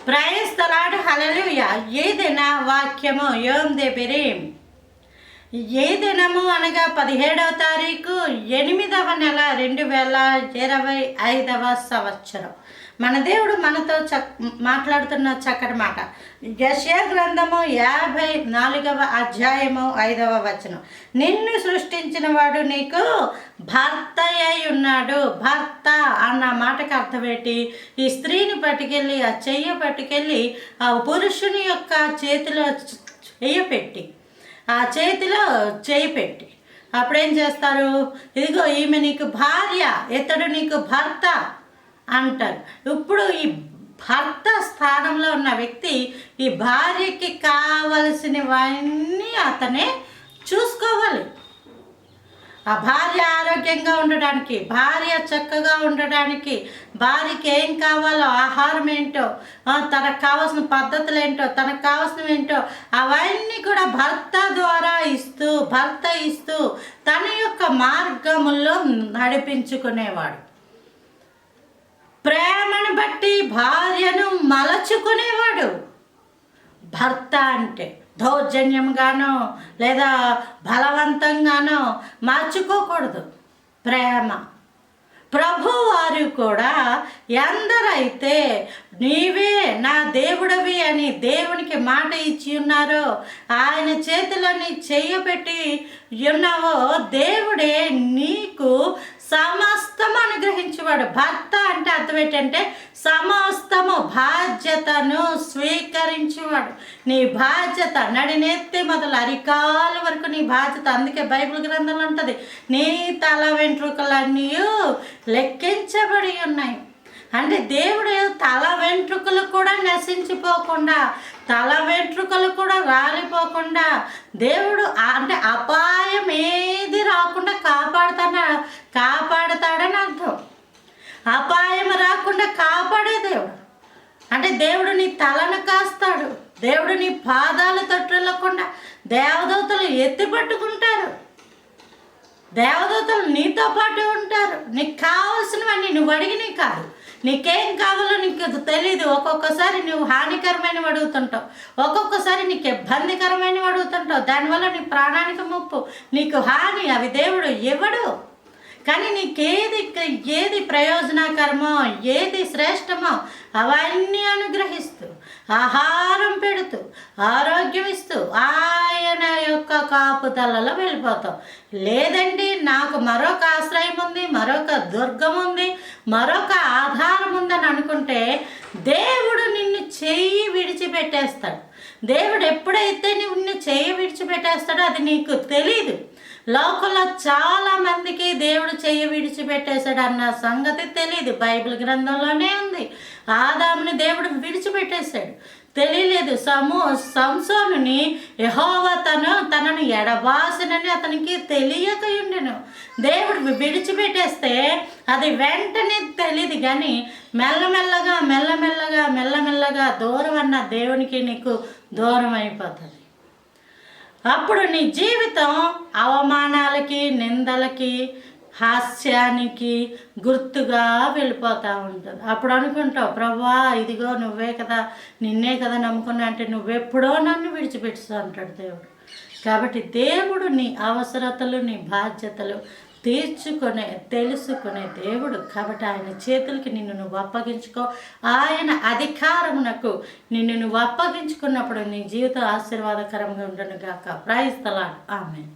Praise the lord, హల్లెలూయా. ఈ దిన వాక్యము యోమ్ దెబిరీం. ఏ దినము అనగా 17వ తారీఖు 8వ నెల 2025వ సంవత్సరం. మన దేవుడు మనతో మాట్లాడుతున్న చక్కటి మాట. యెషయా గ్రంథము 54వ అధ్యాయము 5వ వచనం. నిన్ను సృష్టించిన వాడు నీకు భర్త అయి ఉన్నాడు. భర్త అన్న మాటకు అర్థమేంటి? ఈ స్త్రీని పట్టుకెళ్ళి, ఆ చెయ్యి పట్టుకెళ్ళి ఆ పురుషుని యొక్క చేతిలో ఆ చేతిలో చేయి పెట్టి అప్పుడేం చేస్తారు? ఇదిగో ఈమె నీకు భార్య, ఇతడు నీకు భర్త అంటారు. ఇప్పుడు ఈ భర్త స్థానంలో ఉన్న వ్యక్తి ఈ భార్యకి కావలసినవన్నీ అతనే చూసుకోవాలి. ఆ భార్య ఆరోగ్యంగా ఉండడానికి, భార్య చక్కగా ఉండడానికి, భార్యకి ఏం కావాలో, ఆహారం ఏంటో, తనకు కావాల్సిన పద్ధతులు ఏంటో, తనకు కావాల్సినవి ఏంటో అవన్నీ కూడా భర్త ఇస్తూ తన యొక్క మార్గముల్లో నడిపించుకునేవాడు. ప్రేమను బట్టి భార్యను మలచుకునేవాడు. భర్త అంటే దౌర్జన్యంగానో లేదా బలవంతంగానో మార్చుకోకూడదు. ప్రేమ. ప్రభువారు కూడా ఎందరైతే నీవే నా దేవుడవి అని దేవునికి మాట ఇచ్చి ఉన్నారో, ఆయన చేతులని చెయ్యబెట్టి ఉన్నావో, దేవుడే నీకు సమస్తము అనుగ్రహించేవాడు. భర్త అంటే అర్థం ఏంటంటే సమస్తము బాధ్యతను స్వీకరించేవాడు. నీ బాధ్యత నడినెత్తి మొదలు అరికాల వరకు నీ బాధ్యత. అందుకే బైబిల్ గ్రంథంలో ఉంటుంది, నీ తల వెంట్రుకలన్నీ లెక్కించబడి ఉన్నాయి. అంటే దేవుడు తల వెంట్రుకలు కూడా నశించిపోకుండా, తల వెంట్రుకలు కూడా రాలిపోకుండా దేవుడు అంటే అపాయం ఏది రాకుండా కాపాడతాడని అర్థం. అపాయం రాకుండా కాపాడే దేవుడు. అంటే దేవుడు నీ తలను కాస్తాడు. దేవుడు నీ పాదాలు తట్టులకుండా దేవదూతలు ఎత్తి పట్టుకుంటారు. దేవదూతలు నీతో పాటు ఉంటారు. నీకు కావాల్సినవన్నీ నువ్వు అడిగినవి కాదు, నీకేం కావాలో నీకు తెలీదు. ఒక్కొక్కసారి నువ్వు హానికరమైనవి అడుగుతుంటావు, ఒక్కొక్కసారి నీకు ఇబ్బందికరమైనవి అడుగుతుంటావు. దానివల్ల నీ ప్రాణానికి ముప్పు, నీకు హాని. అవి దేవుడు ఇవ్వడు. కానీ ఏది ప్రయోజనకరమో, ఏది శ్రేష్టమో అవన్నీ అనుగ్రహిస్తూ, ఆహారం పెడుతూ, ఆరోగ్యం ఇస్తూ ఆయన యొక్క కాపుదలలో వెళ్ళిపోతాం. లేదండి నాకు మరొక ఆశ్రయం ఉంది, మరొక దుర్గం ఉంది, మరొక ఆధారం ఉందని అనుకుంటే దేవుడు నిన్ను చెయ్యి విడిచిపెట్టేస్తాడు. దేవుడు ఎప్పుడైతే నిన్ను చెయ్యి విడిచిపెట్టేస్తాడో అది నీకు తెలీదు. లోకంలో చాలామందికి దేవుడు చెయ్యి విడిచిపెట్టేశాడు అన్న సంగతి తెలియదు. బైబిల్ గ్రంథంలోనే ఉంది. ఆదాముని దేవుడు విడిచిపెట్టేశాడు, తెలియలేదు. సంసోనుని యెహోవా తనను ఎడబాసినని అతనికి తెలియక ఉండెను. దేవుడు విడిచిపెట్టేస్తే అది వెంటనే తెలియదు, కానీ మెల్లమెల్లగా దూరం అన్న దేవునికి నీకు దూరం అయిపోతుంది. అప్పుడు నీ జీవితం అవమానాలకి, నిందలకి, హాస్యానికి గుర్తుగా వెళ్ళిపోతూ ఉంటుంది. అప్పుడు అనుకుంటావు, ప్రభువా ఇదిగో నువ్వే కదా, నిన్నే కదా నమ్ముకున్నా అంటే నువ్వెప్పుడో నన్ను విడిచిపెట్టుతా అంటాడు దేవుడు. కాబట్టి దేవుడు నీ అవసరతలు, నీ బాధ్యతలు తెలుసుకునే దేవుడు. కాబట్టి ఆయన చేతులకి నిన్ను నువ్వు అప్పగించుకో. ఆయన అధికారమునకు నిన్ను నువ్వు అప్పగించుకున్నప్పుడు నీ జీవితం ఆశీర్వాదకరంగా ఉండను గాక. Praise the lord. ఆమేన్.